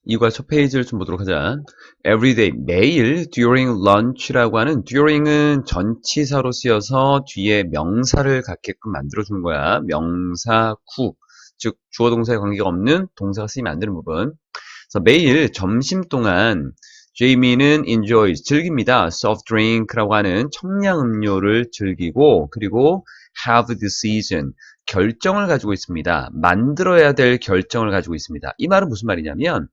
이과 첫 페이지를 좀 보도록 하자. Everyday, 매일 during lunch라고 하는 during은 전치사로 쓰여서 뒤에 명사를 갖게끔 만들어주는 거야. 명사 구, 즉 주어 동사에 관계가 없는 동사가 쓰이면 안 되는 부분. 그래서 매일 점심 동안 제이미는 enjoys, 즐깁니다. soft drink라고 하는 청량 음료를 즐기고 그리고 have decision, 결정을 가지고 있습니다. 만들어야 될 결정을 가지고 있습니다. 이 말은 무슨 말이냐면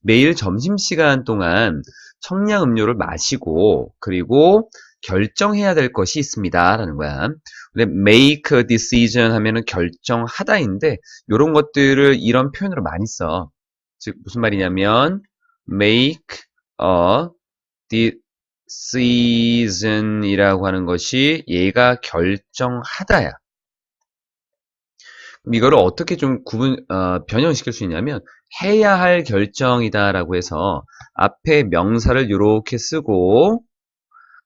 매일 점심시간 동안 청량 음료를 마시고 그리고 결정해야 될 것이 있습니다 라는 거야. 근데 make a decision 하면은 결정하다인데 이런 것들을 이런 표현으로 많이 써. 즉 무슨 말이냐면 make a decision 이라고 하는 것이 얘가 결정하다야. 그럼 이거를 어떻게 좀 변형시킬 수 있냐면 해야 할 결정이다라고 해서 앞에 명사를 이렇게 쓰고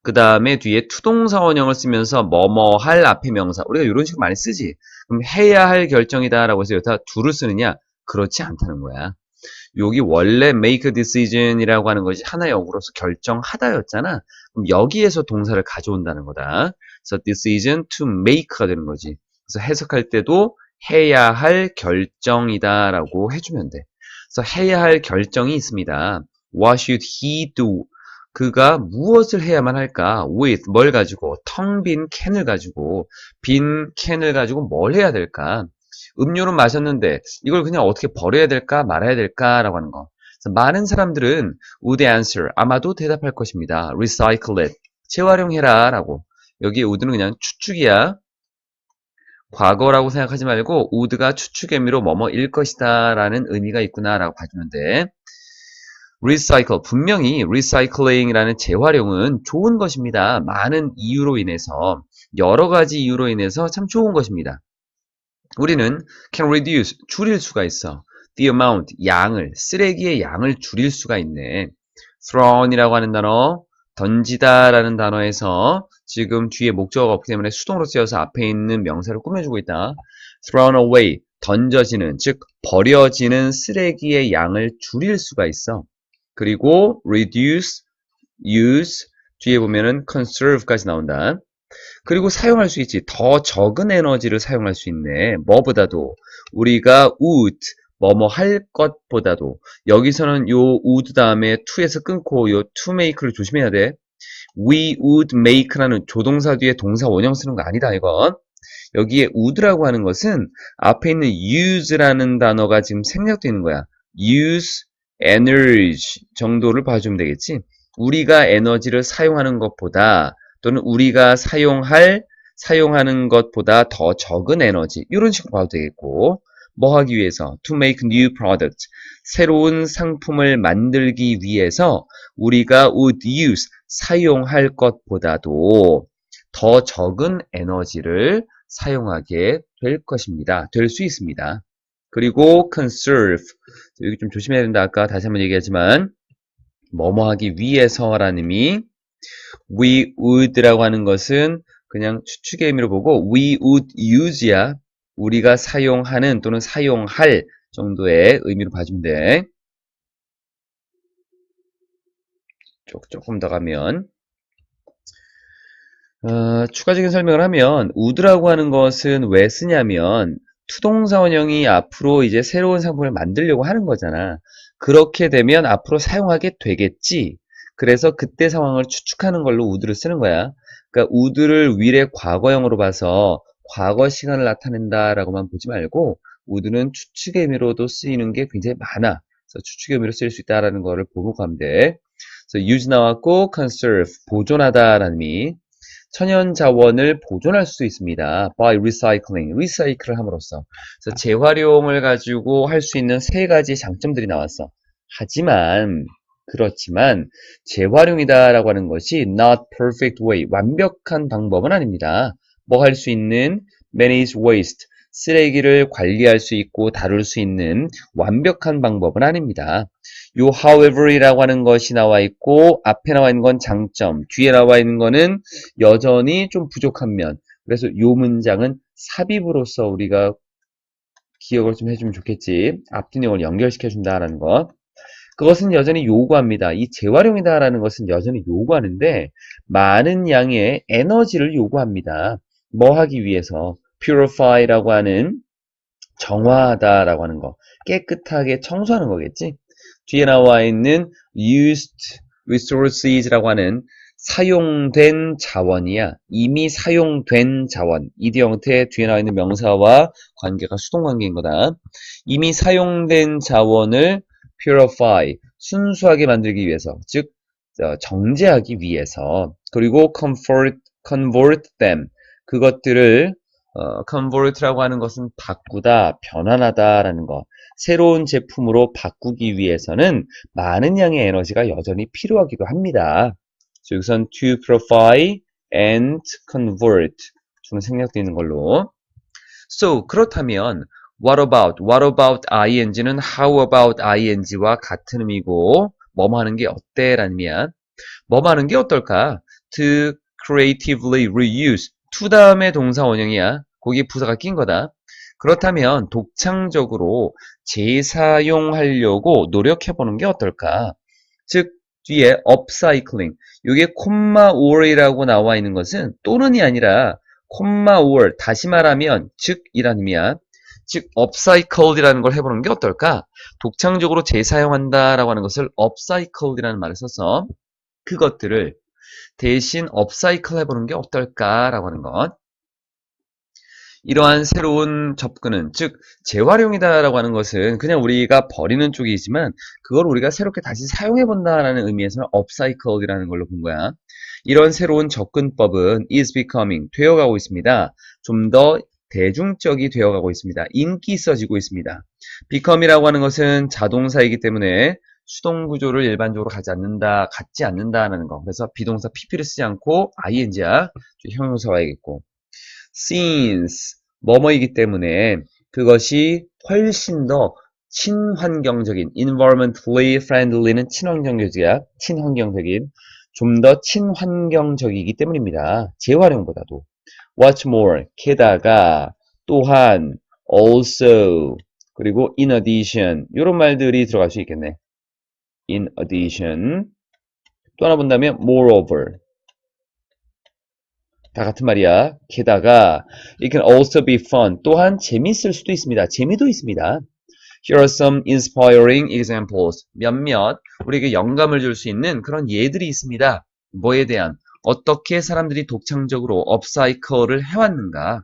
그 다음에 뒤에 투동사 원형을 쓰면서 뭐뭐 할 앞에 명사 우리가 이런 식으로 많이 쓰지. 그럼 해야 할 결정이다라고 해서 여기다 do를 쓰느냐? 그렇지 않다는 거야. 여기 원래 make a decision이라고 하는 것이 하나의 어구로서 결정하다였잖아. 그럼 여기에서 동사를 가져온다는 거다. 그래서 decision to make가 되는 거지. 그래서 해석할 때도 해야 할 결정이다라고 해주면 돼. 그래서 해야 할 결정이 있습니다. What should he do? 그가 무엇을 해야만 할까? with 뭘 가지고? 텅 빈 캔을 가지고 빈 캔을 가지고 뭘 해야 될까? 음료는 마셨는데 이걸 그냥 어떻게 버려야 될까 말아야 될까라고 하는 거. 그래서 많은 사람들은 would answer 아마도 대답할 것입니다. recycle it 재활용해라 라고. 여기 would는 그냥 추측이야. 과거라고 생각하지 말고 would가 추측 의미로 뭐뭐일 것이다 라는 의미가 있구나 라고 봐주면 돼. recycle 분명히 recycling이라는 재활용은 좋은 것입니다. 많은 이유로 인해서 여러 가지 이유로 인해서 참 좋은 것입니다. 우리는 can reduce 줄일 수가 있어. the amount 양을 쓰레기의 양을 줄일 수가 있네. thrown이라고 하는 단어 던지다라는 단어에서 지금 뒤에 목적어가 없기 때문에 수동으로 쓰여서 앞에 있는 명사를 꾸며주고 있다. thrown away 던져지는 즉 버려지는 쓰레기의 양을 줄일 수가 있어. 그리고 reduce, use 뒤에 보면은 conserve까지 나온다. 그리고 사용할 수 있지. 더 적은 에너지를 사용할 수 있네. 뭐보다도 우리가 would 뭐뭐 할 것보다도 여기서는 요 would 다음에 to에서 끊고 요 to make를 조심해야 돼. We would make라는 조동사 뒤에 동사 원형 쓰는 거 아니다 이건. 여기에 would라고 하는 것은 앞에 있는 use라는 단어가 지금 생략되어 있는 거야. use energy 정도를 봐주면 되겠지. 우리가 에너지를 사용하는 것보다 또는 우리가 사용하는 것보다 더 적은 에너지 이런 식으로 봐도 되겠고 뭐 하기 위해서 to make new product 새로운 상품을 만들기 위해서 우리가 would use 사용할 것보다도 더 적은 에너지를 사용하게 될 것입니다. 될 수 있습니다. 그리고 conserve 여기 좀 조심해야 된다. 아까 다시 한번 얘기하지만 뭐뭐 하기 위해서라는 의미 we would라고 하는 것은 그냥 추측의 의미로 보고 we would use야 우리가 사용하는 또는 사용할 정도의 의미로 봐주면 돼. 조금 더 가면 추가적인 설명을 하면 would라고 하는 것은 왜 쓰냐면 투동사 원형이 앞으로 이제 새로운 상품을 만들려고 하는 거잖아. 그렇게 되면 앞으로 사용하게 되겠지. 그래서 그때 상황을 추측하는 걸로 would를 쓰는 거야. 그러니까 would를 위례 과거형으로 봐서 과거 시간을 나타낸다라고만 보지 말고 would는 추측의 의미로도 쓰이는 게 굉장히 많아. 그래서 추측의 의미로 쓰일 수 있다라는 거를 보고 가면 돼. 그래서 use 나왔고 conserve 보존하다라는 의미. 천연 자원을 보존할 수 있습니다. by recycling, 리사이클을 함으로써. 그래서 재활용을 가지고 할 수 있는 세 가지 장점들이 나왔어. 하지만 그렇지만 재활용이다라고 하는 것이 not perfect way, 완벽한 방법은 아닙니다. 뭐 할 수 있는 manage waste, 쓰레기를 관리할 수 있고 다룰 수 있는 완벽한 방법은 아닙니다. 요 however이라고 하는 것이 나와 있고 앞에 나와 있는 건 장점, 뒤에 나와 있는 거는 여전히 좀 부족한 면. 그래서 요 문장은 삽입으로서 우리가 기억을 좀 해주면 좋겠지. 앞뒤 내용을 연결시켜준다라는 거. 그것은 여전히 요구합니다. 이 재활용이다라는 것은 여전히 요구하는데 많은 양의 에너지를 요구합니다. 뭐 하기 위해서? purify라고 하는 정화하다라고 하는 거. 깨끗하게 청소하는 거겠지? 뒤에 나와 있는 used resources라고 하는 사용된 자원이야. 이미 사용된 자원. 이디 형태 뒤에 나와 있는 명사와 관계가 수동관계인 거다. 이미 사용된 자원을 purify, 순수하게 만들기 위해서, 즉 정제하기 위해서, 그리고 convert them, 그것들을 convert라고 하는 것은 바꾸다, 변환하다라는 것. 새로운 제품으로 바꾸기 위해서는 많은 양의 에너지가 여전히 필요하기도 합니다. 여기선 to purify and convert 중 생략되어 있는 걸로. So, 그렇다면 what about ing는 how about ing와 같은 의미고 뭐뭐 하는 게 어때? 라는 의미야. 뭐뭐 하는 게 어떨까? To creatively reuse to 다음에 동사 원형이야. 거기에 부사가 낀 거다. 그렇다면 독창적으로 재사용하려고 노력해보는 게 어떨까? 즉 뒤에 upcycling 이게 콤마 or이라고 나와 있는 것은 또는이 아니라 콤마 or 다시 말하면 즉이라는 의미야. 즉 upcycled이라는 걸 해보는 게 어떨까? 독창적으로 재사용한다라고 하는 것을 upcycled이라는 말을 써서 그것들을 대신 업사이클 해보는 게 어떨까라고 하는 것. 이러한 새로운 접근은 즉 재활용이다라고 하는 것은 그냥 우리가 버리는 쪽이지만 그걸 우리가 새롭게 다시 사용해 본다라는 의미에서는 업사이클이라는 걸로 본 거야. 이런 새로운 접근법은 is becoming 되어가고 있습니다. 좀 더 대중적이 되어가고 있습니다. 인기 있어지고 있습니다. become이라고 하는 것은 자동사이기 때문에 수동 구조를 일반적으로 갖지 않는다는 거. 그래서 비동사 pp를 쓰지 않고 ing야. 형용사 와야겠고. since 뭐뭐이기 때문에 그것이 훨씬 더 친환경적인 environmentally friendly는 친환경적인 좀 더 친환경적이기 때문입니다. 재활용보다도 what's more 게다가 또한 also 그리고 in addition 이런 말들이 들어갈 수 있겠네. in addition 또 하나 본다면 moreover 다 같은 말이야. 게다가 it can also be fun. 또한 재미있을 수도 있습니다. 재미도 있습니다. Here are some inspiring examples. 몇몇 우리에게 영감을 줄 수 있는 그런 예들이 있습니다. 뭐에 대한? 어떻게 사람들이 독창적으로 업사이클을 해왔는가?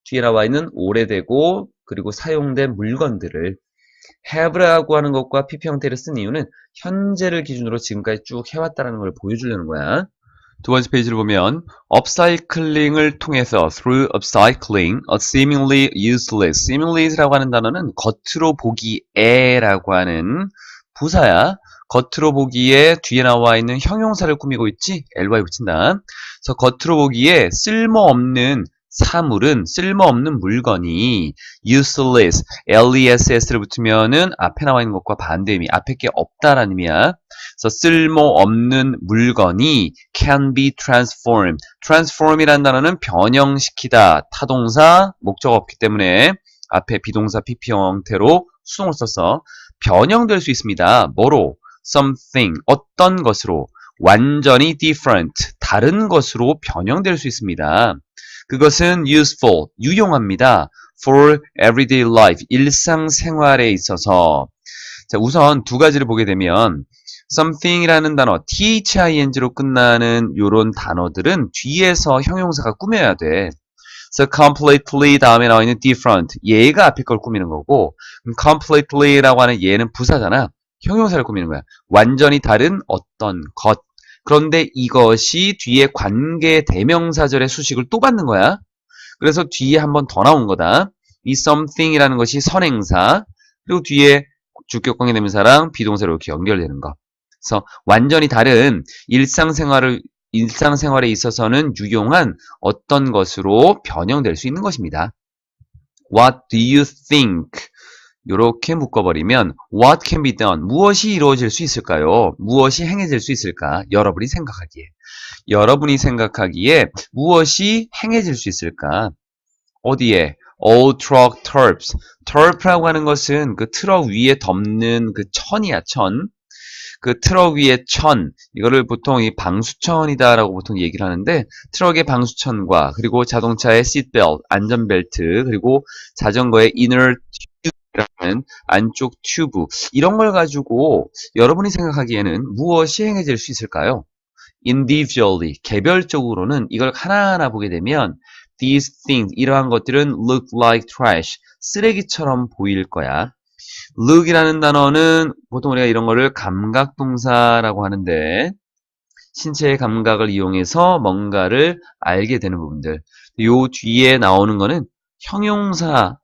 뒤에 나와 있는 오래되고 그리고 사용된 물건들을 have라고 하는 것과 PP 형태를 쓴 이유는 현재를 기준으로 지금까지 쭉 해왔다는 걸 보여주려는 거야. 두 번째 페이지를 보면 upcycling을 통해서 through upcycling a seemingly useless seemingly라고 하는 단어는 겉으로 보기에라고 하는 부사야. 겉으로 보기에 뒤에 나와 있는 형용사를 꾸미고 있지? ly 붙인다. 그래서 겉으로 보기에 쓸모없는 사물은 쓸모없는 물건이 useless, less를 붙으면은 앞에 나와 있는 것과 반대 의미, 앞에 게 없다라는 의미야. 그래서 쓸모없는 물건이 can be transformed. transform이라는 단어는 변형시키다, 타동사, 목적 없기 때문에 앞에 비동사 PP 형태로 수동을 써서 변형될 수 있습니다. 뭐로? something, 어떤 것으로, 완전히 different, 다른 것으로 변형될 수 있습니다. 그것은 useful, 유용합니다. for everyday life, 일상생활에 있어서. 자, 우선 두 가지를 보게 되면 something이라는 단어, thing로 끝나는 이런 단어들은 뒤에서 형용사가 꾸며야 돼. 그래서 completely 다음에 나와 있는 different, 얘가 앞에 걸 꾸미는 거고 completely라고 하는 얘는 부사잖아. 형용사를 꾸미는 거야. 완전히 다른 어떤 것. 그런데 이것이 뒤에 관계 대명사절의 수식을 또 받는 거야. 그래서 뒤에 한 번 더 나온 거다. 이 something이라는 것이 선행사, 그리고 뒤에 주격 관계 대명사랑 비동사로 이렇게 연결되는 거. 그래서 완전히 다른 일상생활에 있어서는 유용한 어떤 것으로 변형될 수 있는 것입니다. What do you think? 이렇게 묶어버리면 What can be done? 무엇이 이루어질 수 있을까요? 무엇이 행해질 수 있을까? 여러분이 생각하기에 무엇이 행해질 수 있을까? 어디에? All truck turps. turp라고 하는 것은 그 트럭 위에 덮는 그 천이야, 천. 그 트럭 위에 천, 이거를 보통 이 방수천이다라고 보통 얘기를 하는데, 트럭의 방수천과, 그리고 자동차의 시트벨트, 안전벨트, 그리고 자전거의 이너 튜브라는 안쪽 튜브, 이런 걸 가지고 여러분이 생각하기에는 무엇이 행해질 수 있을까요? individually, 개별적으로는 이걸 하나하나 보게 되면 these things, 이러한 것들은 look like trash, 쓰레기처럼 보일 거야. look이라는 단어는 보통 우리가 이런 거를 감각동사라고 하는데, 신체의 감각을 이용해서 뭔가를 알게 되는 부분들. 요 뒤에 나오는 거는 형용사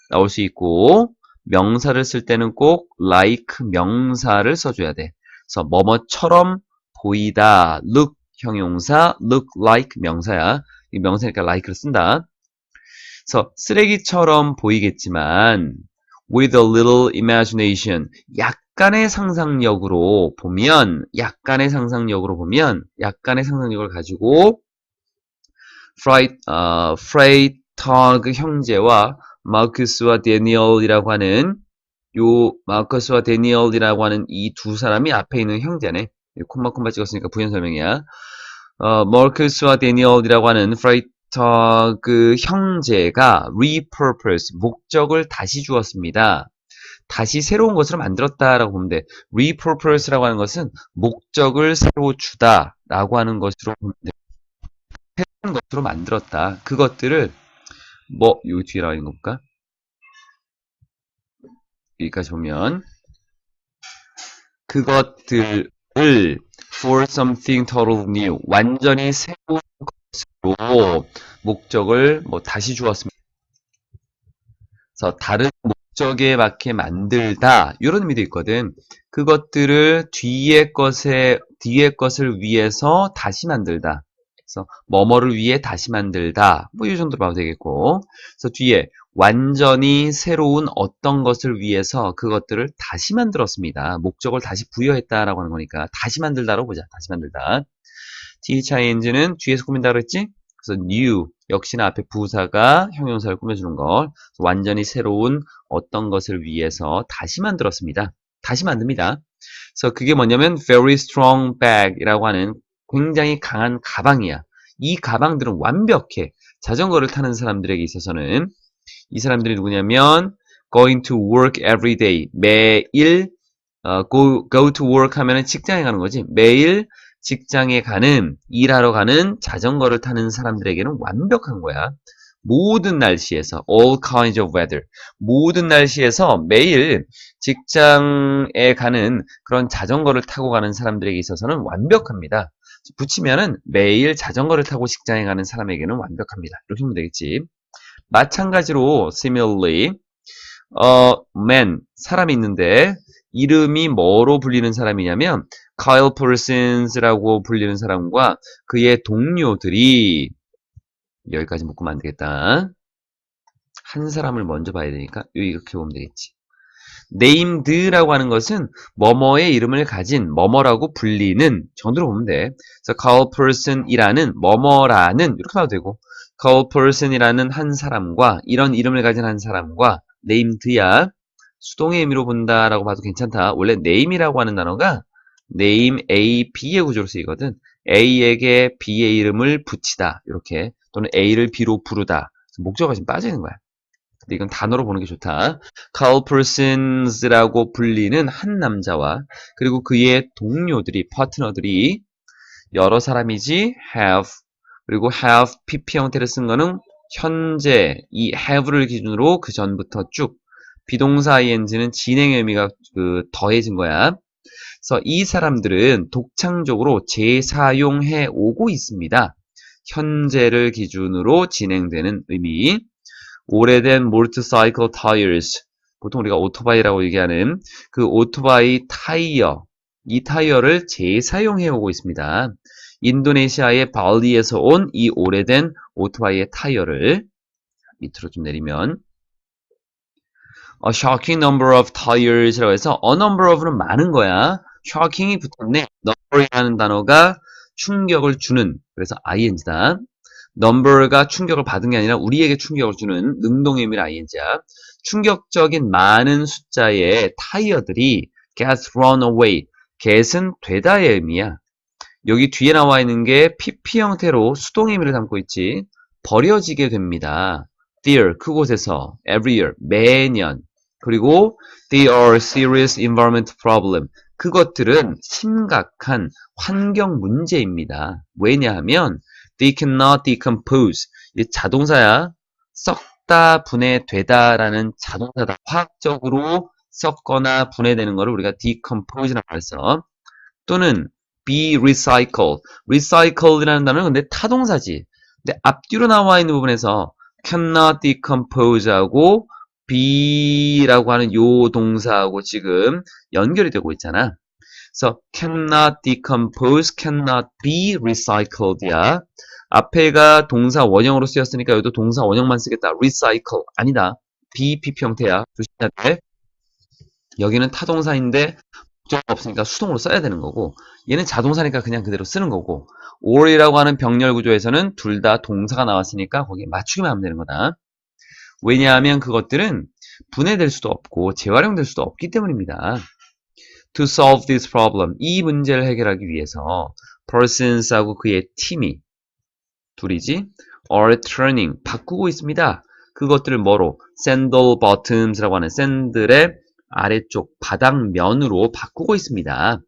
나올 수 있고, 명사를 쓸 때는 꼭 like 명사를 써줘야 돼. 그래서 뭐뭐처럼 보이다, look 형용사, look like 명사야. 이 명사니까 like를 쓴다. 그래서 쓰레기처럼 보이겠지만 with a little imagination, 약간의 상상력으로 보면, 약간의 상상력을 가지고 프레이터그 형제와 마크스와 데니얼이라고 하는 마커스와 데니얼이라고 하는 이 두 사람이 앞에 있는 형제네. 콤마 찍었으니까 부연 설명이야. 마커스와 데니얼이라고 하는 그 형제가 repurpose, 목적을 다시 주었습니다. 다시 새로운 것으로 만들었다라고 보면 돼. repurpose라고 하는 것은 목적을 새로 주다라고 하는 것으로 보면 돼. 새로운 것으로 만들었다. 그것들을 요 뒤에 나와 있는 거 볼까? 여기까지 보면 그것들을 for something totally new, 완전히 새로운 것으로 목적을 다시 주었습니다. 그래서 다른 목적에 맞게 만들다, 이런 의미도 있거든. 그것들을 뒤에 것을 위해서 다시 만들다. 그래서 뭐뭐를 위해 다시 만들다. 이 정도로 봐도 되겠고. 그래서 뒤에 완전히 새로운 어떤 것을 위해서 그것들을 다시 만들었습니다. 목적을 다시 부여했다라고 하는 거니까 다시 만들다라고 보자. 다시 만들다. THING는 뒤에서 꾸민다 그랬지? 그래서 new, 역시나 앞에 부사가 형용사를 꾸며주는 걸, 완전히 새로운 어떤 것을 위해서 다시 만들었습니다. 다시 만듭니다. 그래서 그게 뭐냐면 very strong bag이라고 하는 굉장히 강한 가방이야. 이 가방들은 완벽해. 자전거를 타는 사람들에게 있어서는 이 사람들이 누구냐면 going to work every day, 매일 go to work 하면은 직장에 가는 거지. 매일 직장에 가는, 일하러 가는 자전거를 타는 사람들에게는 완벽한 거야. 모든 날씨에서, all kinds of weather, 모든 날씨에서 매일 직장에 가는 그런 자전거를 타고 가는 사람들에게 있어서는 완벽합니다. 붙이면은 매일 자전거를 타고 직장에 가는 사람에게는 완벽합니다. 이렇게 하면 되겠지. 마찬가지로 similarly, man, 사람이 있는데 이름이 뭐로 불리는 사람이냐면 Kyle Parsons라고 불리는 사람과 그의 동료들이, 여기까지 묶으면 안 되겠다. 한 사람을 먼저 봐야 되니까 이렇게 보면 되겠지. named라고 하는 것은 뭐뭐의 이름을 가진, 뭐뭐라고 불리는 정도로 보면 돼. 그래서 Kyle Parsons이라는 뭐뭐라는, 이렇게 봐도 되고, Kyle Parsons이라는 한 사람과, 이런 이름을 가진 한 사람과, named야 수동의 의미로 본다라고 봐도 괜찮다. 원래 name이라고 하는 단어가 name A, B의 구조로 쓰이거든. A에게 B의 이름을 붙이다, 이렇게, 또는 A를 B로 부르다. 목적어가 지금 빠지는 거야. 근데 이건 단어로 보는 게 좋다. Carl Parsons라고 불리는 한 남자와 그리고 그의 동료들이, 파트너들이 여러 사람이지 have, 그리고 have PP 형태를 쓴 거는 현재, 이 have를 기준으로 그 전부터 쭉, 비동사 ing는 진행의 의미가 더해진 거야. 그래서 이 사람들은 독창적으로 재사용해 오고 있습니다. 현재를 기준으로 진행되는 의미. 오래된 motorcycle tires, 보통 우리가 오토바이라고 얘기하는 그 오토바이 타이어, 이 타이어를 재사용해 오고 있습니다. 인도네시아의 발리에서 온 이 오래된 오토바이의 타이어를, 밑으로 좀 내리면 A shocking number of tires라고 해서 a number of는 많은 거야. shocking이 붙었네. number이라는 단어가 충격을 주는, 그래서 ing다. number가 충격을 받은 게 아니라 우리에게 충격을 주는 능동의 의미의 ing야. 충격적인 많은 숫자의 타이어들이 get thrown away, get은 되다의 의미야. 여기 뒤에 나와 있는 게 PP 형태로 수동의 의미를 담고 있지. 버려지게 됩니다. There, 그곳에서, every year, 매년. 그리고 they are serious environment problem. 그것들은 심각한 환경 문제입니다. 왜냐하면 they cannot decompose. 이 자동사야. 썩다, 분해되다라는 자동사다. 화학적으로 썩거나 분해되는 것을 우리가 decompose라고 해서 또는 be recycled. recycled이라는 단어는 근데 타동사지. 근데 앞뒤로 나와 있는 부분에서 cannot decompose하고 be라고 하는 요 동사하고 지금 연결이 되고 있잖아. 그래서 cannot decompose, cannot be recycled야. 앞에가 동사 원형으로 쓰였으니까 여기도 동사 원형만 쓰겠다. recycle 아니다. be PP 형태야. 조심해야 돼. 여기는 타동사인데 목적어가 없으니까 수동으로 써야 되는 거고 얘는 자동사니까 그냥 그대로 쓰는 거고 or이라고 하는 병렬 구조에서는 둘 다 동사가 나왔으니까 거기에 맞추기만 하면 되는 거다. 왜냐하면 그것들은 분해될 수도 없고 재활용될 수도 없기 때문입니다. To solve this problem, 이 문제를 해결하기 위해서 persons하고 그의 팀이 둘이지 are turning, 바꾸고 있습니다. 그것들을 뭐로? sandal bottoms라고 하는 샌들의 아래쪽 바닥면으로 바꾸고 있습니다.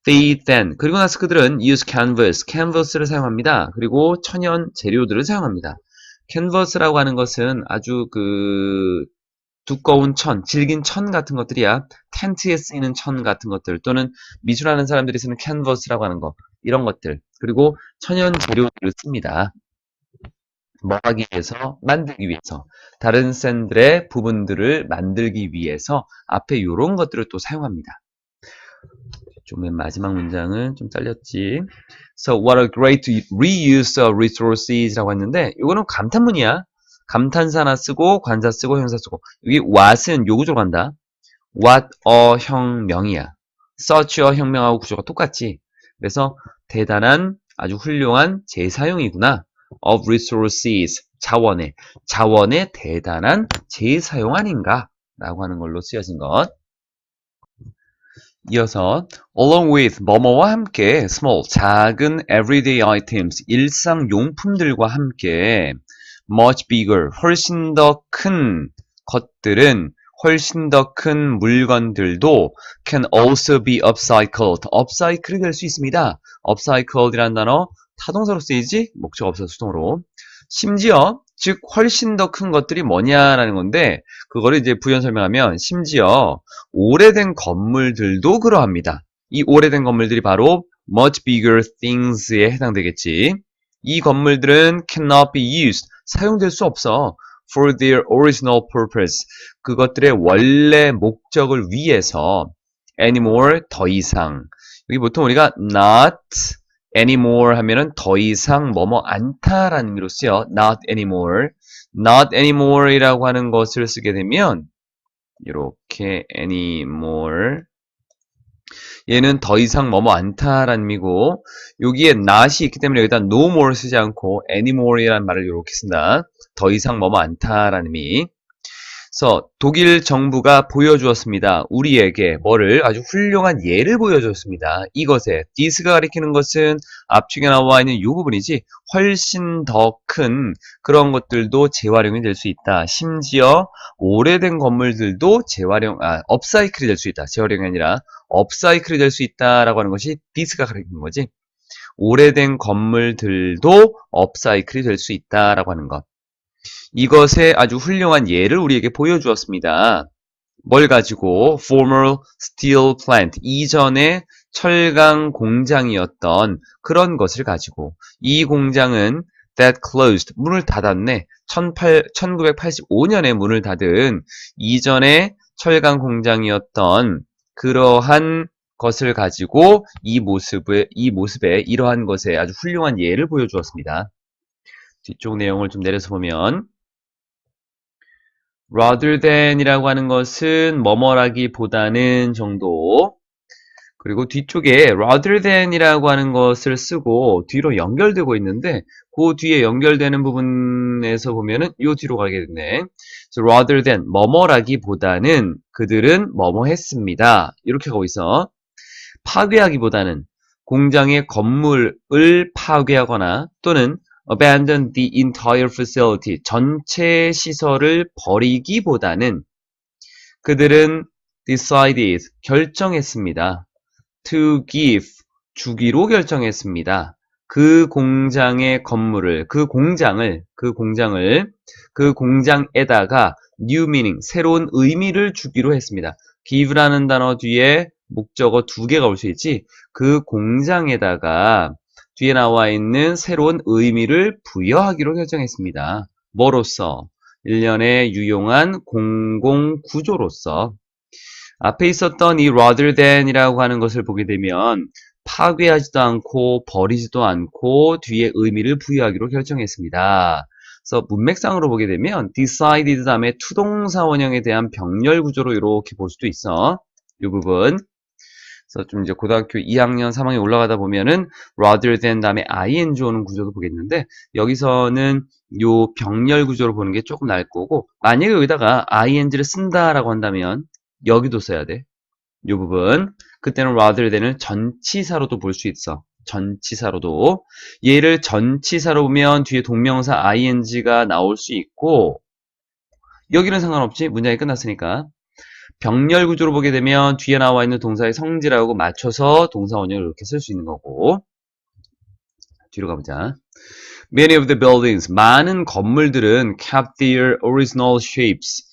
They then, 그리고 나서 그들은 use canvas, canvas를 사용합니다. 그리고 천연 재료들을 사용합니다. canvas라고 하는 것은 아주 두꺼운 천, 질긴 천 같은 것들이야. 텐트에 쓰이는 천 같은 것들 또는 미술하는 사람들이 쓰는 canvas라고 하는 거 이런 것들 그리고 천연 재료들을 씁니다. 뭐 하기 위해서? 만들기 위해서. 다른 샌들의 부분들을 만들기 위해서 앞에 이런 것들을 또 사용합니다. 좀 맨 마지막 문장은 좀 잘렸지. So what a great reuse of resources 라고 했는데 이거는 감탄문이야. 감탄사 하나 쓰고 관사 쓰고 형사 쓰고 여기 what은 요 구조로 간다. What a 혁명이야. Such a 혁명하고 구조가 똑같지. 그래서 대단한 아주 훌륭한 재사용이구나. Of resources 자원의 대단한 재사용 아닌가 라고 하는 걸로 쓰여진 것. 이어서 along with 뭐뭐와 함께 small 작은 everyday items 일상 용품들과 함께 much bigger 훨씬 더 큰 것들은 훨씬 더 큰 물건들도 can also be upcycled upcycl이 될 수 있습니다. upcycled이라는 단어 타동사로 쓰이지 목적 없어 수동으로 심지어 즉 훨씬 더 큰 것들이 뭐냐라는 건데 그거를 이제 부연 설명하면 심지어 오래된 건물들도 그러합니다. 이 오래된 건물들이 바로 much bigger things에 해당되겠지. 이 건물들은 cannot be used 사용될 수 없어 for their original purpose 그것들의 원래 목적을 위해서 anymore 더 이상 여기 보통 우리가 not anymore 하면은 더 이상 뭐뭐 않다라는 의미로 쓰여. not anymore. not anymore 이라고 하는 것을 쓰게 되면 이렇게 anymore 얘는 더 이상 뭐뭐 않다라는 의미고 여기에 not이 있기 때문에 여기다 no more 쓰지 않고 anymore이라는 말을 이렇게 쓴다. 더 이상 뭐뭐 않다라는 의미. 그래서 독일 정부가 보여주었습니다. 우리에게 뭐를 아주 훌륭한 예를 보여줬습니다. 이것에 this가 가리키는 것은 앞쪽에 나와 있는 이 부분이지 훨씬 더 큰 그런 것들도 재활용이 될 수 있다. 심지어 오래된 건물들도 업사이클이 될 수 있다. 재활용이 아니라 업사이클이 될 수 있다라고 하는 것이 this가 가리키는 거지. 오래된 건물들도 업사이클이 될 수 있다라고 하는 것. 이것의 아주 훌륭한 예를 우리에게 보여주었습니다. 뭘 가지고? Former steel plant. 이전에 철강 공장이었던 그런 것을 가지고 이 공장은 that closed. 문을 닫았네. 1985년에 문을 닫은 이전에 철강 공장이었던 그러한 것을 가지고 이 모습에 이러한 것에 아주 훌륭한 예를 보여주었습니다. 뒤쪽 내용을 좀 내려서 보면 rather than 이라고 하는 것은 뭐뭐라기보다는 정도 그리고 뒤쪽에 rather than 이라고 하는 것을 쓰고 뒤로 연결되고 있는데 그 뒤에 연결되는 부분에서 보면은 요 뒤로 가게 됐네. So rather than 뭐뭐라기보다는 그들은 뭐뭐 했습니다. 이렇게 가고 있어. 파괴하기보다는 공장의 건물을 파괴하거나 또는 abandon the entire facility, 전체 시설을 버리기보다는 그들은 decided, 결정했습니다. to give, 주기로 결정했습니다. 그 공장의 건물을, 그 공장에다가 new meaning, 새로운 의미를 주기로 했습니다. give라는 단어 뒤에 목적어 두 개가 올 수 있지. 그 공장에다가 뒤에 나와 있는 새로운 의미를 부여하기로 결정했습니다. 뭐로써? 일련의 유용한 공공구조로서. 앞에 있었던 이 rather than이라고 하는 것을 보게 되면 파괴하지도 않고 버리지도 않고 뒤에 의미를 부여하기로 결정했습니다. 그래서 문맥상으로 보게 되면 decided 다음에 투동사 원형에 대한 병렬 구조로 이렇게 볼 수도 있어. 이 부분. 그래서 좀 이제 고등학교 2학년, 3학년 올라가다 보면은 rather than 다음에 ing 오는 구조도 보겠는데 여기서는 요 병렬 구조로 보는 게 조금 나을 거고 만약에 여기다가 ing를 쓴다라고 한다면 여기도 써야 돼. 요 부분. 그때는 rather than을 전치사로도 볼 수 있어. 전치사로도. 얘를 전치사로 보면 뒤에 동명사 ing가 나올 수 있고 여기는 상관없지. 문장이 끝났으니까. 병렬 구조로 보게 되면 뒤에 나와 있는 동사의 성질하고 맞춰서 동사 원형을 이렇게 쓸 수 있는 거고. 뒤로 가보자. Many of the buildings, 많은 건물들은 kept their original shapes.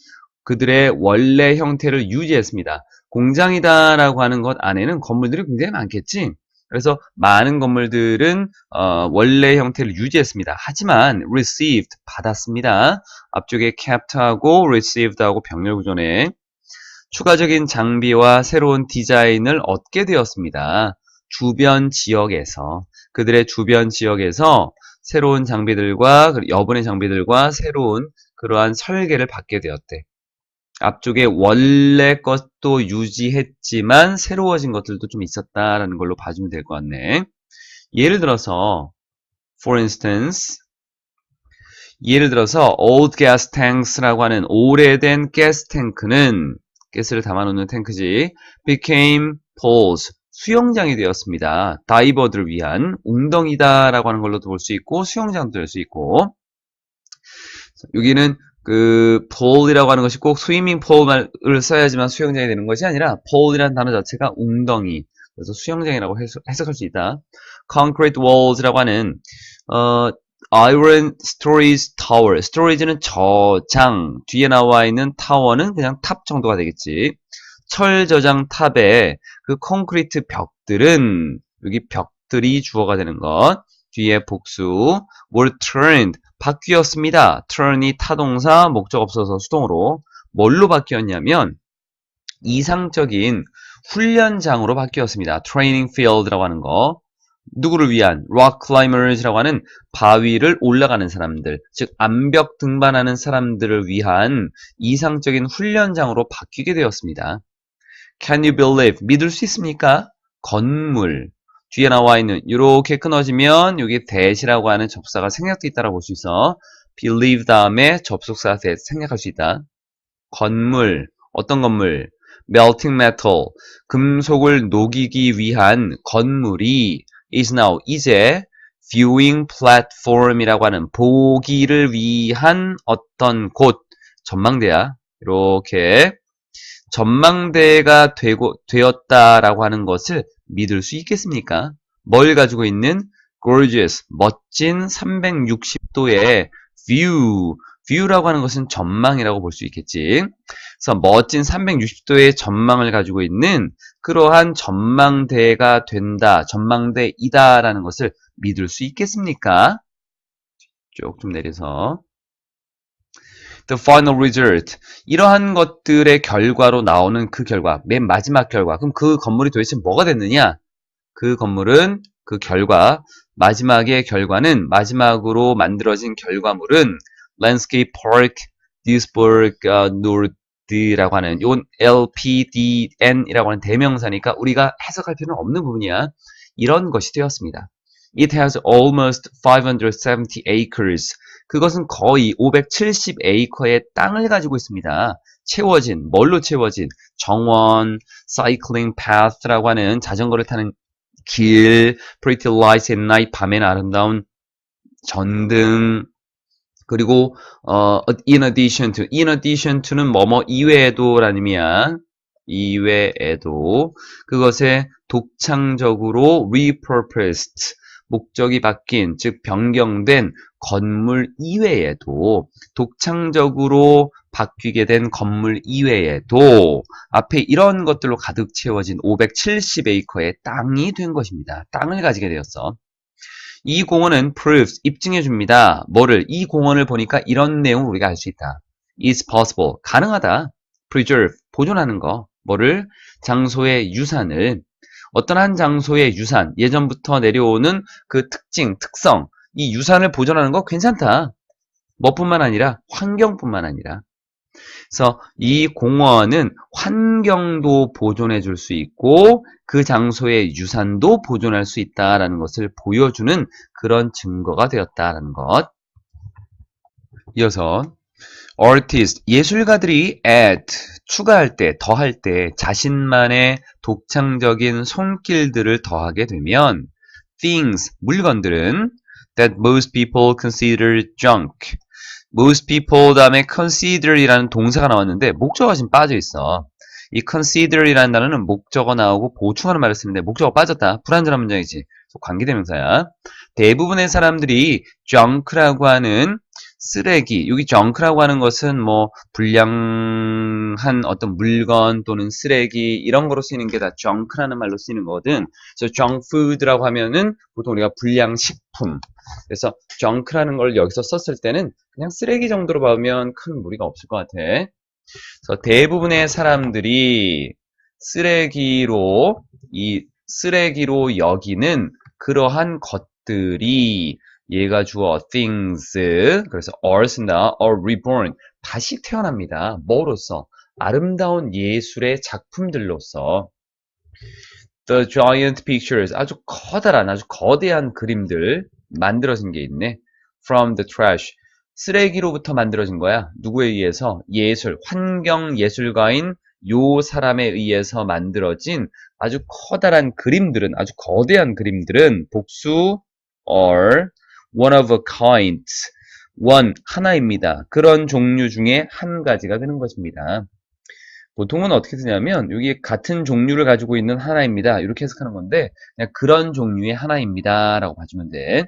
그들의 원래 형태를 유지했습니다. 공장이다라고 하는 것 안에는 건물들이 굉장히 많겠지. 그래서 많은 건물들은 원래 형태를 유지했습니다. 하지만 received, 받았습니다. 앞쪽에 kept하고 received하고 병렬 구조네. 추가적인 장비와 새로운 디자인을 얻게 되었습니다. 주변 지역에서, 그들의 주변 지역에서 새로운 장비들과 여분의 장비들과 새로운 그러한 설계를 받게 되었대. 앞쪽에 원래 것도 유지했지만 새로워진 것들도 좀 있었다라는 걸로 봐주면 될 것 같네. 예를 들어서 예를 들어서 old gas tanks라고 하는 오래된 가스 탱크는 가스를 담아놓는 탱크지 became pools, 수영장이 되었습니다. 다이버들을 위한 웅덩이다라고 하는 걸로도 볼 수 있고 수영장도 될 수 있고 여기는 그 pool이라고 하는 것이 꼭 스위밍 pool을 써야지만 수영장이 되는 것이 아니라 pool이라는 단어 자체가 웅덩이, 그래서 수영장이라고 해석할 수 있다. concrete walls라고 하는 iron storage tower, storage는 저장, 뒤에 나와 있는 타워는 그냥 탑 정도가 되겠지. 철 저장 탑에 그 콘크리트 벽들은 여기 벽들이 주어가 되는 것, 뒤에 복수 were turned, 바뀌었습니다. turn이 타동사, 목적 없어서 수동으로. 뭘로 바뀌었냐면 이상적인 훈련장으로 바뀌었습니다. training field라고 하는 거. 누구를 위한? rock climbers라고 하는 바위를 올라가는 사람들, 즉 암벽 등반하는 사람들을 위한 이상적인 훈련장으로 바뀌게 되었습니다. Can you believe? 믿을 수 있습니까? 건물. 뒤에 나와 있는 이렇게 끊어지면 여기 that이라고 하는 접사가 생략돼 있다고 볼 수 있어. believe 다음에 접속사 that 생략할 수 있다. 건물. 어떤 건물? melting metal. 금속을 녹이기 위한 건물이 is now, 이제 viewing platform이라고 하는 보기를 위한 어떤 곳, 전망대야. 이렇게 전망대가 되었다라고 하는 것을 믿을 수 있겠습니까? 뭘 가지고 있는? gorgeous, 멋진 360도의 view라고 하는 것은 전망이라고 볼 수 있겠지. 그래서 멋진 360도의 전망을 가지고 있는 그러한 전망대가 된다, 전망대이다라는 것을 믿을 수 있겠습니까? 쭉 좀 내려서 The final result, 이러한 것들의 결과로 나오는 그 결과, 맨 마지막 결과. 그럼 그 건물이 도대체 뭐가 됐느냐? 그 건물은, 그 결과, 마지막의 결과는, 마지막으로 만들어진 결과물은 Landscape Park Duisburg Nord라고 하는, 이건 LPDN이라고 하는 대명사니까 우리가 해석할 필요는 없는 부분이야. 이런 것이 되었습니다. It has almost 570 acres. 그것은 거의 570에이커의 땅을 가지고 있습니다. 채워진, 뭘로 채워진? 정원, cycling path라고 하는 자전거를 타는 길, pretty lights at night, 밤에는 아름다운 전등, 그리고 in addition to는 뭐뭐 이외에도라는 의미야. 이외에도 그것에 독창적으로 repurposed 목적이 바뀐 즉 변경된 건물 이외에도 독창적으로 바뀌게 된 건물 이외에도 앞에 이런 것들로 가득 채워진 570에이커의 땅이 된 것입니다. 땅을 가지게 되었어. 이 공원은 proves, 입증해줍니다. 뭐를? 이 공원을 보니까 이런 내용을 우리가 알 수 있다. is possible, 가능하다. preserve, 보존하는 거. 뭐를? 장소의 유산을. 어떤 한 장소의 유산, 예전부터 내려오는 그 특징, 특성, 이 유산을 보존하는 거 괜찮다. 뭐뿐만 아니라 환경뿐만 아니라. 그래서 이 공원은 환경도 보존해 줄 수 있고 그 장소의 유산도 보존할 수 있다라는 것을 보여주는 그런 증거가 되었다라는 것. 이어서 artist, 예술가들이 add, 추가할 때, 더할 때 자신만의 독창적인 손길들을 더하게 되면 things, 물건들은 that most people consider junk. most people 다음에 consider이라는 동사가 나왔는데 목적어가 지금 빠져 있어. 이 consider이라는 단어는 목적어 나오고 보충하는 말을 쓰는데 목적어 빠졌다. 불완전한 문장이지. 관계대명사야. 대부분의 사람들이 junk라고 하는 쓰레기, 여기 junk라고 하는 것은 뭐 불량한 어떤 물건 또는 쓰레기 이런 거로 쓰이는 게 다 junk라는 말로 쓰이는 거거든. 그래서 junk food라고 하면은 보통 우리가 불량식품. 그래서 junk라는 걸 여기서 썼을 때는 그냥 쓰레기 정도로 봐면 큰 무리가 없을 것 같아. 그래서 대부분의 사람들이 쓰레기로 여기는 그러한 것들이 얘가 주어 things 그래서 are 쓴다. are reborn 다시 태어납니다. 뭐로써? 아름다운 예술의 작품들로서 the giant pictures 아주 커다란 아주 거대한 그림들 만들어진 게 있네. from the trash 쓰레기로부터 만들어진 거야. 누구에 의해서? 예술, 환경 예술가인 요 사람에 의해서 만들어진 아주 커다란 그림들은 아주 거대한 그림들은 복수 are one of a kind one 하나입니다. 그런 종류 중에 한 가지가 되는 것입니다. 보통은 어떻게 쓰냐면 여기 같은 종류를 가지고 있는 하나입니다. 이렇게 해석하는 건데 그냥 그런 종류의 하나입니다 라고 봐주면 돼.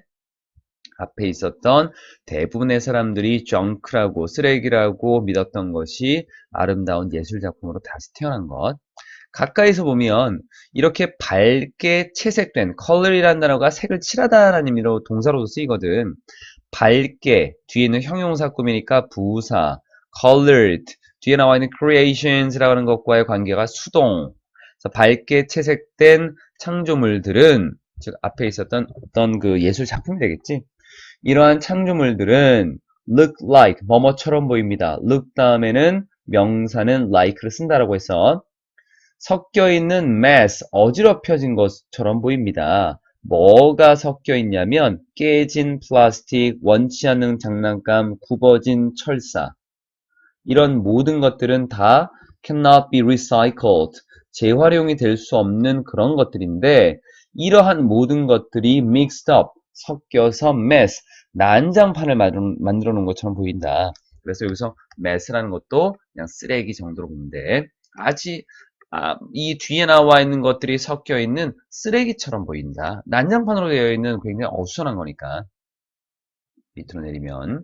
앞에 있었던 대부분의 사람들이 정크라고 쓰레기라고 믿었던 것이 아름다운 예술작품으로 다시 태어난 것. 가까이서 보면 이렇게 밝게 채색된 color이라는 단어가 색을 칠하다라는 의미로 동사로도 쓰이거든. 밝게 뒤에는 형용사 꾸미니까 부사 colored 뒤에 나와 있는 creations라고 하는 것과의 관계가 수동. 그래서 밝게 채색된 창조물들은 즉 앞에 있었던 어떤 그 예술 작품이 되겠지. 이러한 창조물들은 look like 뭐뭐처럼 보입니다. look 다음에는 명사는 like를 쓴다라고 해서 섞여 있는 mess 어지럽혀진 것처럼 보입니다. 뭐가 섞여 있냐면 깨진 플라스틱, 원치 않는 장난감, 굽어진 철사 이런 모든 것들은 다 cannot be recycled 재활용이 될 수 없는 그런 것들인데 이러한 모든 것들이 mixed up 섞여서 mess 난장판을 만들어 놓은 것처럼 보인다. 그래서 여기서 mess라는 것도 그냥 쓰레기 정도로 보면 돼. 이 뒤에 나와 있는 것들이 섞여 있는 쓰레기처럼 보인다. 난장판으로 되어 있는 굉장히 어수선한 거니까. 밑으로 내리면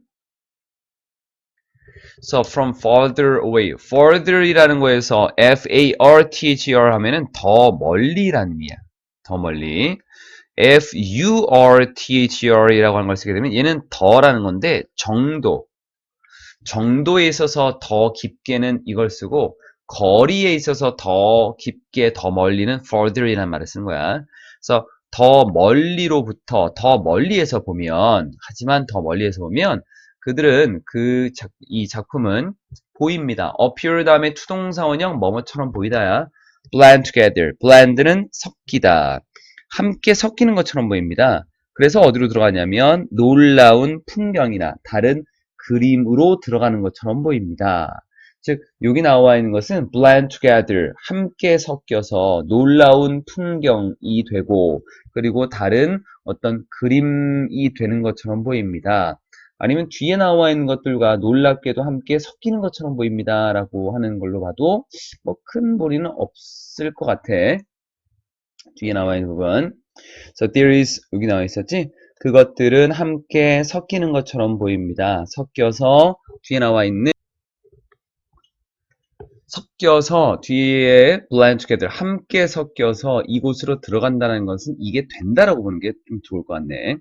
So from farther away, further이라는 거에서 F-A-R-T-H-E-R 하면은 더 멀리라는 의미야. 더 멀리. F-U-R-T-H-E-R이라고 하는 걸 쓰게 되면 얘는 더라는 건데 정도에 있어서 더 깊게는 이걸 쓰고 거리에 있어서 더 깊게 더 멀리는 further이라는 말을 쓰는 거야. 그래서 더 멀리로부터 더 멀리에서 보면 하지만 더 멀리에서 보면 그들은 이 작품은 보입니다. appear 다음에 투동사 원형 뭐뭐처럼 보이다야. blend together. blend는 섞이다. 함께 섞이는 것처럼 보입니다. 그래서 어디로 들어가냐면 놀라운 풍경이나 다른 그림으로 들어가는 것처럼 보입니다. 즉 여기 나와 있는 것은 blend together, 함께 섞여서 놀라운 풍경이 되고 그리고 다른 어떤 그림이 되는 것처럼 보입니다. 아니면 뒤에 나와 있는 것들과 놀랍게도 함께 섞이는 것처럼 보입니다. 라고 하는 걸로 봐도 뭐 큰 무리는 없을 것 같아. 뒤에 나와 있는 부분. So there is, 여기 나와 있었지? 그것들은 함께 섞이는 것처럼 보입니다. 섞여서 뒤에 나와 있는 섞여서 뒤에 blend together 함께 섞여서 이곳으로 들어간다는 것은 이게 된다라고 보는 게 좀 좋을 것 같네.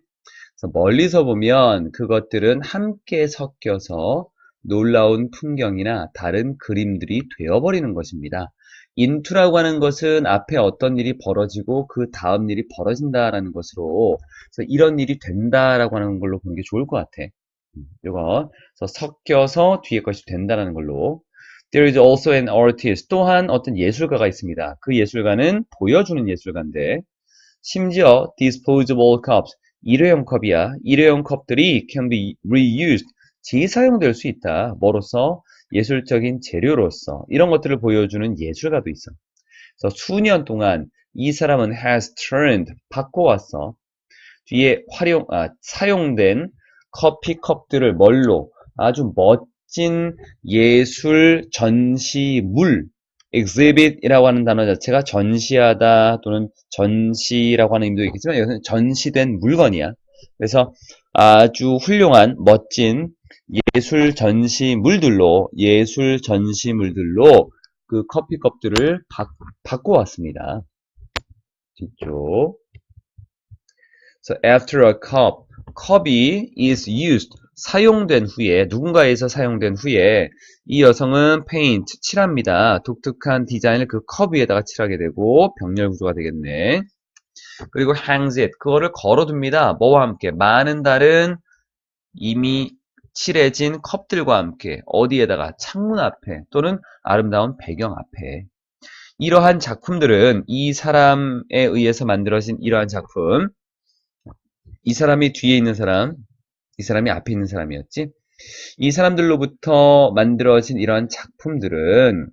그래서 멀리서 보면 그것들은 함께 섞여서 놀라운 풍경이나 다른 그림들이 되어버리는 것입니다. into라고 하는 것은 앞에 어떤 일이 벌어지고 그 다음 일이 벌어진다라는 것으로 그래서 이런 일이 된다라고 하는 걸로 보는 게 좋을 것 같아. 이거 그래서 섞여서 뒤에 것이 된다라는 걸로. There is also an artist. 또한 어떤 예술가가 있습니다. 그 예술가는 보여주는 예술가인데 심지어 disposable cups, 일회용 컵이야. 일회용 컵들이 can be reused, 재사용될 수 있다. 뭐로서? 예술적인 재료로서. 이런 것들을 보여주는 예술가도 있어. 그래서 수년 동안 이 사람은 has turned, 바꿔왔어. 뒤에 사용된 커피컵들을 뭘로? 아주 멋진 예술 전시물, exhibit이라고 하는 단어 자체가 전시하다 또는 전시라고 하는 의미도 있겠지만 이것은 전시된 물건이야. 그래서 아주 훌륭한 멋진 예술 전시물들로 그 커피컵들을 바꿔왔습니다. 뒤쪽. So after a cup, 컵이 is used, 사용된 후에, 누군가에서 사용된 후에 이 여성은 paint, 칠합니다. 독특한 디자인을 그 컵 위에다가 칠하게 되고 병렬 구조가 되겠네. 그리고 hangs it, 그거를 걸어둡니다. 뭐와 함께? 많은 다른 이미 칠해진 컵들과 함께 어디에다가? 창문 앞에 또는 아름다운 배경 앞에. 이러한 작품들은 이 사람에 의해서 만들어진 이러한 작품, 이 사람이 뒤에 있는 사람, 이 사람이 앞에 있는 사람이었지. 이 사람들로부터 만들어진 이러한 작품들은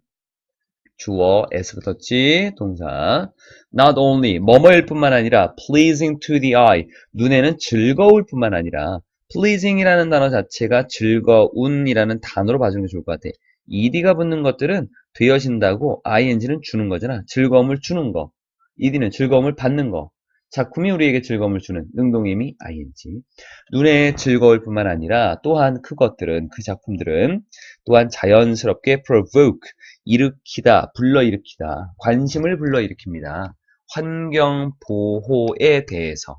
주어, s 붙었지, 동사. Not only, 뭐뭐일 뿐만 아니라 pleasing to the eye, 눈에는 즐거울 뿐만 아니라 pleasing이라는 단어 자체가 즐거운이라는 단어로 봐주는 게 좋을 것 같아. ed가 붙는 것들은 되어진다고 ing는 주는 거잖아. 즐거움을 주는 거. ed는 즐거움을 받는 거. 작품이 우리에게 즐거움을 주는 능동임이 ing. 눈에 즐거울 뿐만 아니라 또한 그것들은, 그 작품들은 또한 자연스럽게 provoke, 일으키다, 불러일으키다, 관심을 불러일으킵니다. 환경 보호에 대해서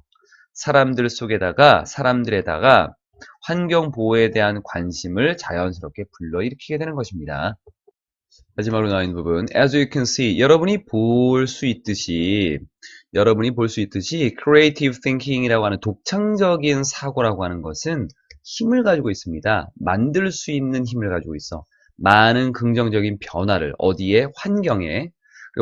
사람들에다가 환경 보호에 대한 관심을 자연스럽게 불러일으키게 되는 것입니다. 마지막으로 나와 있는 부분, as you can see, 여러분이 볼 수 있듯이 creative thinking이라고 하는 독창적인 사고라고 하는 것은 힘을 가지고 있습니다. 만들 수 있는 힘을 가지고 있어. 많은 긍정적인 변화를 어디에? 환경에.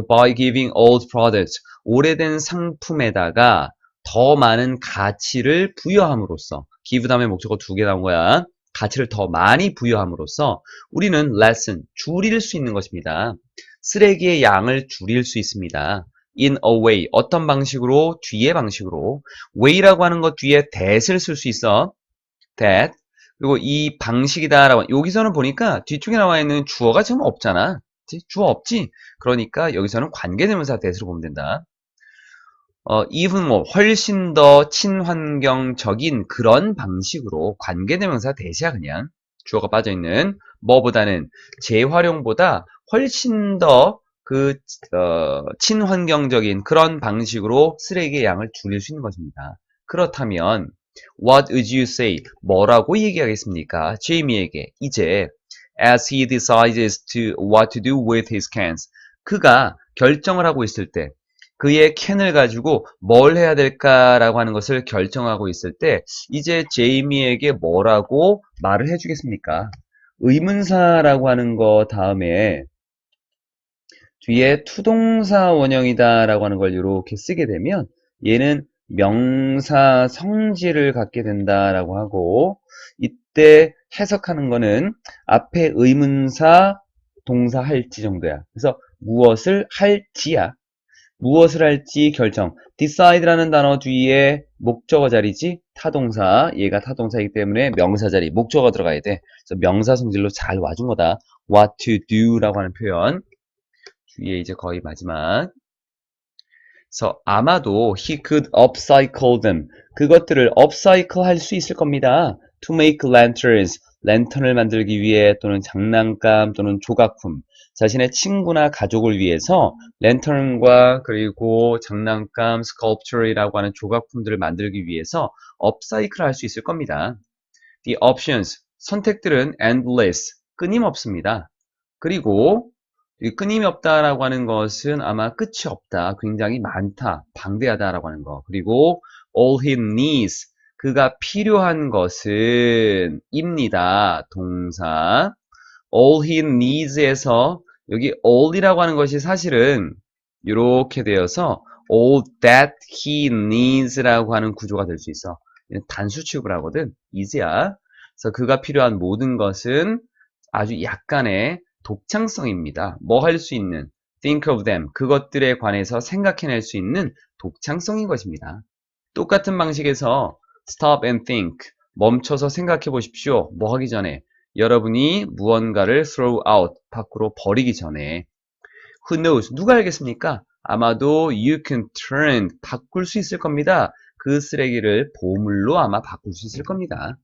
by giving old products, 오래된 상품에다가 더 많은 가치를 부여함으로써, give 다음에 목적어 두 개 나온 거야. 가치를 더 많이 부여함으로써 우리는 lessen, 줄일 수 있는 것입니다. 쓰레기의 양을 줄일 수 있습니다. in a way, 어떤 방식으로? 뒤의 방식으로. way라고 하는 것 뒤에 that을 쓸 수 있어. that. 그리고 이 방식이다라고, 여기서는 보니까 뒤쪽에 나와 있는 주어가 지금 없잖아. 주어 없지? 그러니까 여기서는 관계대명사 that으로 보면 된다. even more, 훨씬 더 친환경적인 그런 방식으로, 관계대명사 that이야 그냥. 주어가 빠져있는 뭐보다는, 재활용보다 훨씬 더 친환경적인 그런 방식으로 쓰레기의 양을 줄일 수 있는 것입니다. 그렇다면 what would you say? 뭐라고 얘기하겠습니까? 제이미에게 이제 as he decides what to do with his cans, 그가 결정을 하고 있을 때, 그의 캔을 가지고 뭘 해야 될까라고 하는 것을 결정하고 있을 때 이제 제이미에게 뭐라고 말을 해주겠습니까? 의문사라고 하는 거 다음에 뒤에 투동사 원형이다 라고 하는 걸 이렇게 쓰게 되면 얘는 명사 성질을 갖게 된다라고 하고, 이때 해석하는 거는 앞에 의문사 동사 할지 정도야. 그래서 무엇을 할지야. 무엇을 할지 결정. decide라는 단어 뒤에 목적어 자리지 타동사. 얘가 타동사이기 때문에 명사 자리, 목적어 들어가야 돼. 그래서 명사 성질로 잘 와준 거다. what to do라고 하는 표현. 뒤에 이제 거의 마지막. 그래서 아마도 he could upcycle them. 그것들을 upcycle 할 수 있을 겁니다. to make lanterns. 랜턴을 만들기 위해 또는 장난감 또는 조각품. 자신의 친구나 가족을 위해서 랜턴과 그리고 장난감, sculpture이라고 하는 조각품들을 만들기 위해서 upcycle 할 수 있을 겁니다. The options. 선택들은 endless. 끊임없습니다. 그리고 이 끊임이 없다라고 하는 것은 아마 끝이 없다, 굉장히 많다, 방대하다라고 하는 거. 그리고 all he needs, 그가 필요한 것은 입니다, 동사. all he needs에서 여기 all이라고 하는 것이 사실은 이렇게 되어서 all that he needs라고 하는 구조가 될 수 있어. 단수 취급을 하거든. easy야. 그래서 그가 필요한 모든 것은 아주 약간의 독창성입니다. 뭐 할 수 있는, think of them, 그것들에 관해서 생각해낼 수 있는 독창성인 것입니다. 똑같은 방식에서 stop and think, 멈춰서 생각해 보십시오. 뭐 하기 전에, 여러분이 무언가를 throw out, 밖으로 버리기 전에. Who knows, 누가 알겠습니까? 아마도 you can turn, 바꿀 수 있을 겁니다. 그 쓰레기를 보물로 아마 바꿀 수 있을 겁니다.